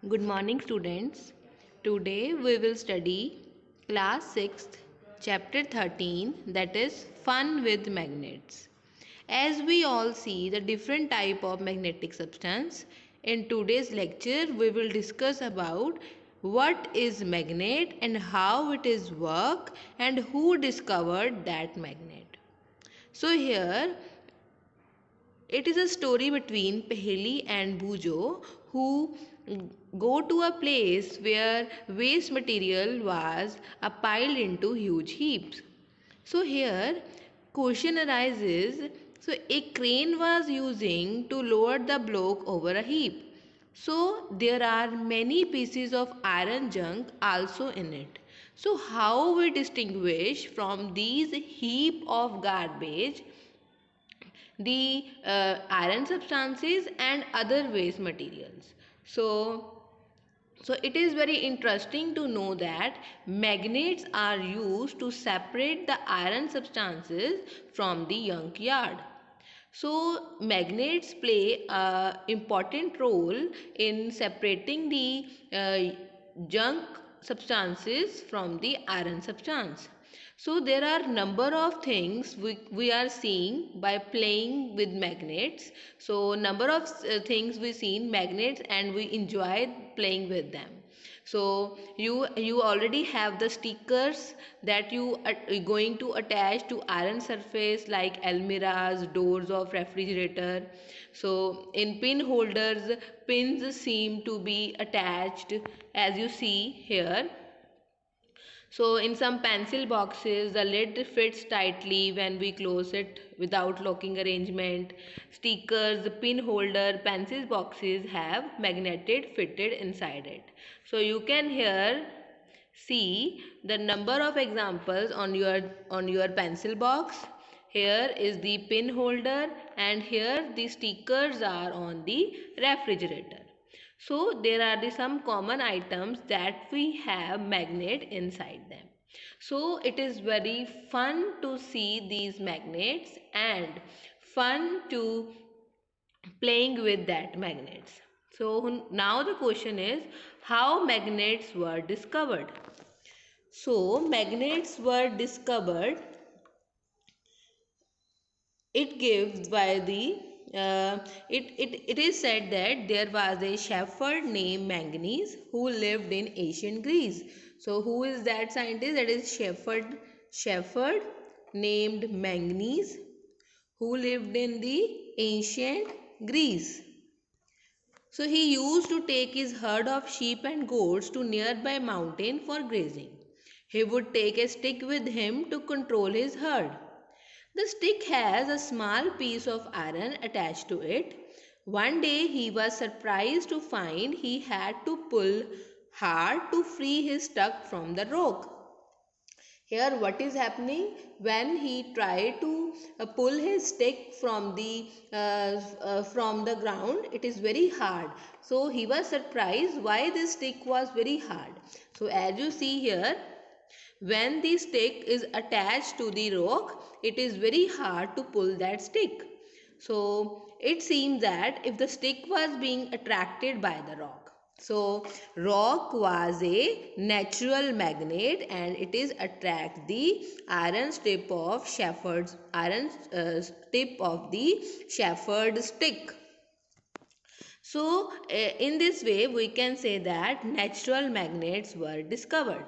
Good morning, students. Today we will study class 6th, chapter 13, that is fun with magnets. As we all see the different type of magnetic substance, in today's lecture we will discuss about what is magnet and how it is work and who discovered that magnet. So here it is a story between Paheli and Bujo who go to a place where waste material was piled into huge heaps. So here question arises, so a crane was using to lower the block over a heap. So there are many pieces of iron junk also in it. So how we distinguish from these heap of garbage the iron substances and other waste materials. So it is very interesting to know that magnets are used to separate the iron substances from the junk yard. So magnets play a important role in separating the junk substances from the iron substance. So there are number of things we are seeing by playing with magnets. So number of things we seen magnets and we enjoy playing with them. So you already have the stickers that you are going to attach to iron surface like almirahs, doors of refrigerator. So in pin holders, pins seem to be attached as you see here. So in some pencil boxes, the lid fits tightly when we close it without locking arrangement. Stickers, pin holder, pencil boxes have magneted fitted inside it. So you can here see the number of examples on your pencil box. Here is the pin holder and here the stickers are on the refrigerator. So there are some common items that we have magnet inside them. So it is very fun to see these magnets and fun to playing with that magnets. So now the question is how magnets were discovered. So magnets were discovered, it gives by the it is said that there was a shepherd named Manganese who lived in ancient Greece. So who is that scientist? That is shepherd named Manganese who lived in the ancient Greece. So he used to take his herd of sheep and goats to nearby mountain for grazing. He would take a stick with him to control his herd. The stick has a small piece of iron attached to it. One day he was surprised to find he had to pull hard to free his stick from the rock. Here what is happening when he tried to pull his stick from the ground, it is very hard. So he was surprised why this stick was very hard. So as you see here, when the stick is attached to the rock, it is very hard to pull that stick. So it seems that if the stick was being attracted by the rock. So rock was a natural magnet and it is attract the iron tip of shepherd's iron tip of the shepherd stick. So in this way we can say that natural magnets were discovered.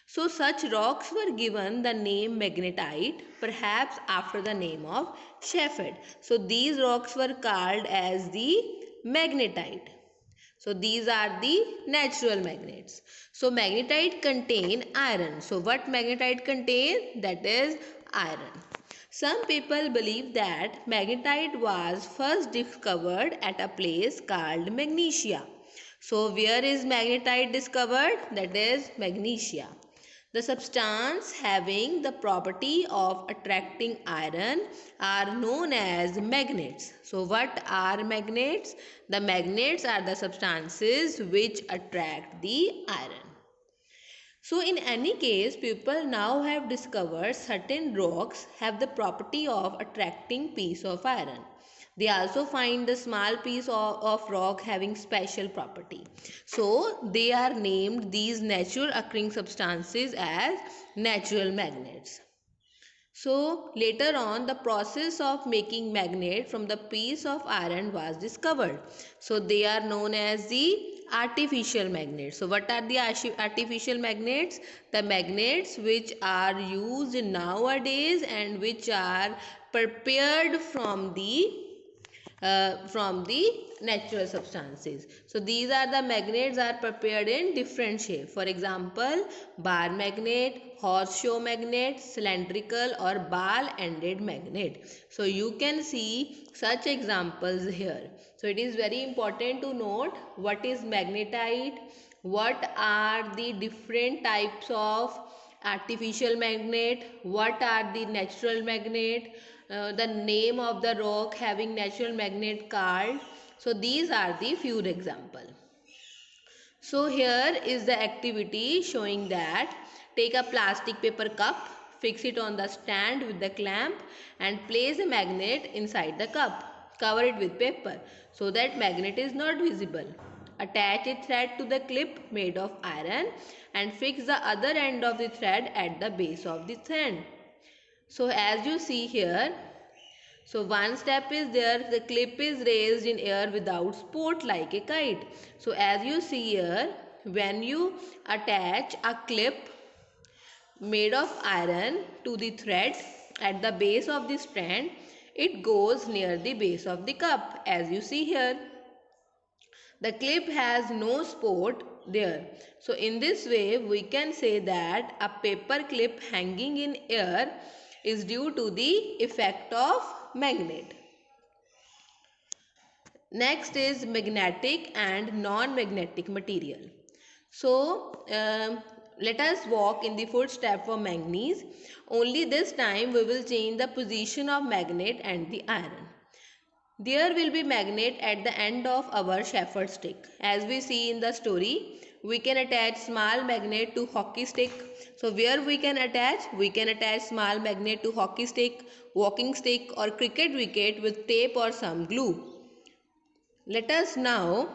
So such rocks were given the name magnetite, perhaps after the name of shepherd. So these rocks were called as the magnetite. So these are the natural magnets. So magnetite contain iron. So what magnetite contain? That is iron. Some people believe that magnetite was first discovered at a place called Magnesia. So where is magnetite discovered? That is Magnesia. The substance having the property of attracting iron are known as magnets. So what are magnets? The magnets are the substances which attract the iron. So in any case, people now have discovered certain rocks have the property of attracting piece of iron. They also find the small piece of rock having special property. So they are named these natural occurring substances as natural magnets. So later on, the process of making magnet from the piece of iron was discovered. So they are known as the artificial magnets. So what are the artificial magnets? The magnets which are used nowadays and which are prepared from the natural substances. So these are the magnets are prepared in different shape. For example, bar magnet, horseshoe magnet, cylindrical or ball ended magnet. So you can see such examples here. So it is very important to note what is magnetite, what are the different types of artificial magnet, what are the natural magnet, the name of the rock having natural magnet called. So these are the few example. So here is the activity showing that take a plastic paper cup, fix it on the stand with the clamp and place a magnet inside the cup. Cover it with paper so that magnet is not visible. Attach a thread to the clip made of iron and fix the other end of the thread at the base of the thread. So as you see here, so one step is there, the clip is raised in air without support like a kite. So as you see here, when you attach a clip made of iron to the thread at the base of the strand, it goes near the base of the cup as you see here. The clip has no support there. So in this way we can say that a paper clip hanging in air is due to the effect of magnet. Next is magnetic and non-magnetic material. So let us walk in the footstep of manganese. Only this time we will change the position of magnet and the iron. There will be magnet at the end of our shepherd stick. As we see in the story, we can attach small magnet to hockey stick. So where we can attach? We can attach small magnet to hockey stick, walking stick or cricket wicket with tape or some glue. Let us now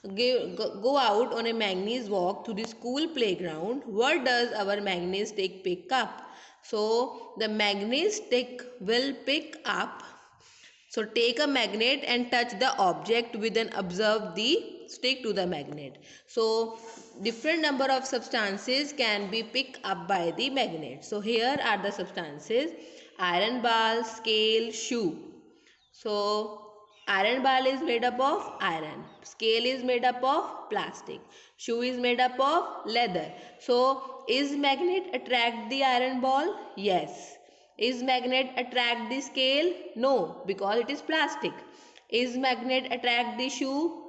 go out on a manganese walk to the school playground. What does our manganese stick pick up? So the manganese stick will pick up. So take a magnet and touch the object with and observe the stick to the magnet. So different number of substances can be picked up by the magnet. So here are the substances: iron ball, scale, shoe. So iron ball is made up of iron. Scale is made up of plastic. Shoe is made up of leather. So is magnet attract the iron ball? Yes. Is magnet attract the scale? No, because it is plastic. Is magnet attract the shoe?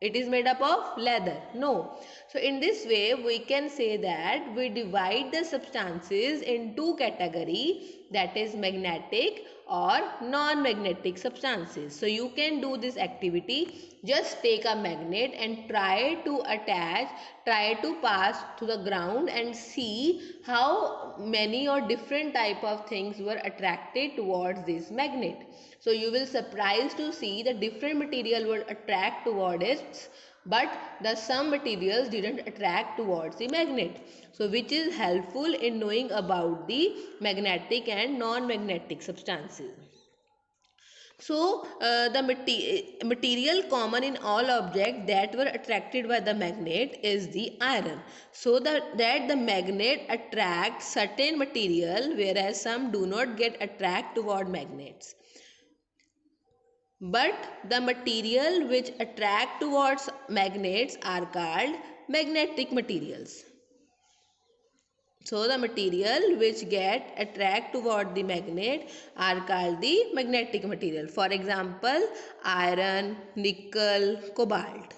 It is made up of leather. No. So in this way we can say that we divide the substances in two categories, that is magnetic or non-magnetic substances. So you can do this activity. Just take a magnet and try to pass to the ground and see how many or different type of things were attracted towards this magnet. So you will surprised to see the different material will attract towards it, but the some materials didn't attract towards the magnet. So which is helpful in knowing about the magnetic and non-magnetic substances. So the material common in all objects that were attracted by the magnet is the iron. So that the magnet attracts certain material whereas some do not get attract toward magnets. But the material which attract towards magnets are called magnetic materials. So the material which get attract toward the magnet are called the magnetic material. For example, iron, nickel, cobalt.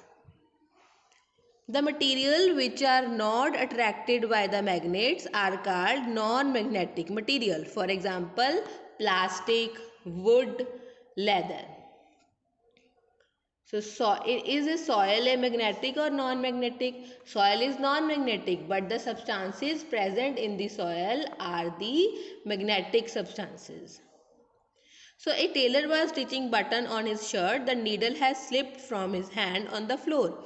The material which are not attracted by the magnets are called non-magnetic material. For example, plastic, wood, leather. So, is a soil a magnetic or non-magnetic? Soil is non-magnetic, but the substances present in the soil are the magnetic substances. So a tailor was stitching button on his shirt. The needle has slipped from his hand on the floor.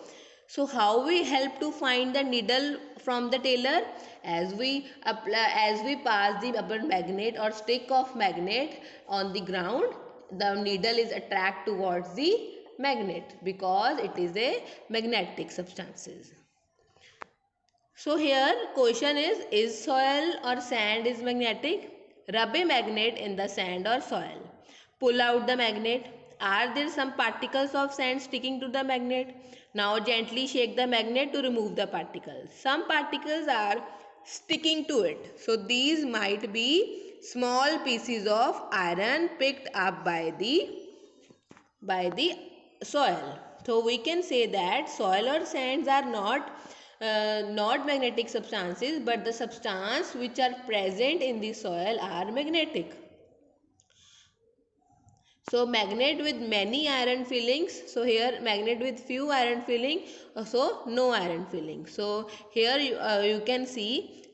So how we help to find the needle from the tailor? As we pass the rubber magnet or stick of magnet on the ground, the needle is attracted towards the magnet because it is a magnetic substances. So here question is soil or sand is magnetic? Rub a magnet in the sand or soil. Pull out the magnet. Are there some particles of sand sticking to the magnet? Now gently shake the magnet to remove the particles. Some particles are sticking to it. So these might be small pieces of iron picked up by the soil. So we can say that soil or sands are not magnetic substances, but the substance which are present in the soil are magnetic. So magnet with many iron fillings. So here magnet with few iron filling. So no iron filling. So here you can see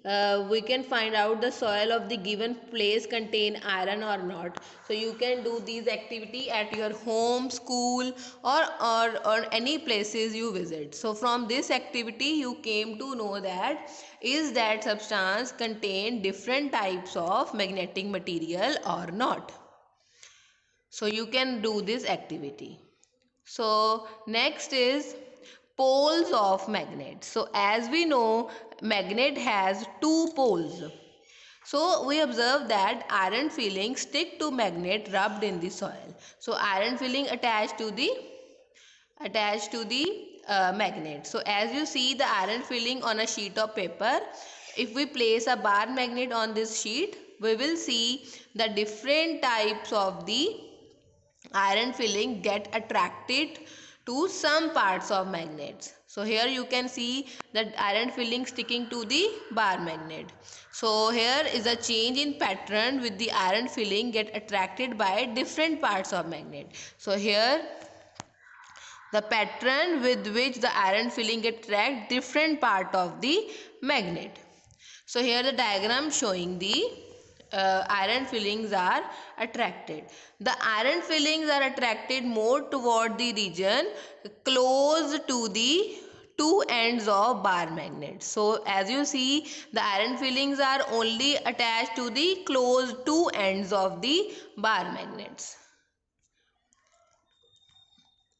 we can find out the soil of the given place contain iron or not. So you can do these activity at your home, school or any places you visit. So from this activity you came to know that is that substance contain different types of magnetic material or not. So you can do this activity. So next is poles of magnet. So as we know, magnet has two poles. So we observe that iron filling stick to magnet rubbed in the soil. So iron filling attached to the magnet. So as you see the iron filling on a sheet of paper, if we place a bar magnet on this sheet, we will see the different types of the iron filling get attracted to some parts of magnets. So here you can see that iron filling sticking to the bar magnet. So here is a change in pattern with the iron filling get attracted by different parts of magnet. So here the pattern with which the iron filling get attract different part of the magnet. So here the diagram showing the iron fillings are attracted. The iron fillings are attracted more toward the region close to the two ends of bar magnet. So as you see the iron fillings are only attached to the closed two ends of the bar magnets.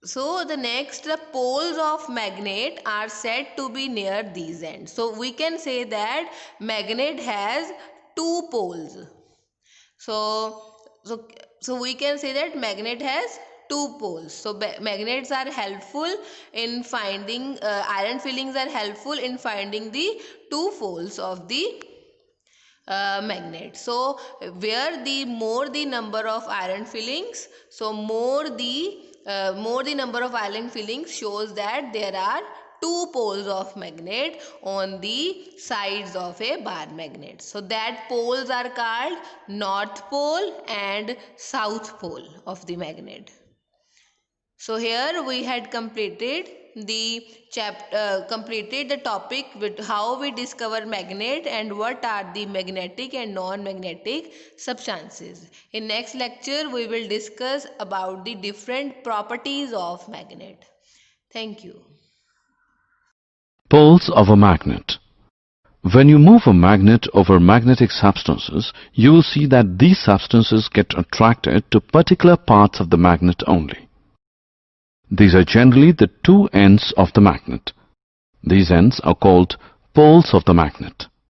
So the next, the poles of magnet are said to be near these ends. So we can say that magnet has two poles. So we can say that magnet has two poles. So magnets are helpful in finding iron fillings are helpful in finding the two poles of the magnet. So where the more the number of iron fillings, so more the number of iron fillings shows that there are two poles of magnet on the sides of a bar magnet. So that poles are called north pole and south pole of the magnet. So here we had completed the topic with how we discover magnet and what are the magnetic and non-magnetic substances. In next lecture we will discuss about the different properties of magnet. Thank you. Poles of a magnet. When you move a magnet over magnetic substances, you will see that these substances get attracted to particular parts of the magnet only. These are generally the two ends of the magnet. These ends are called poles of the magnet.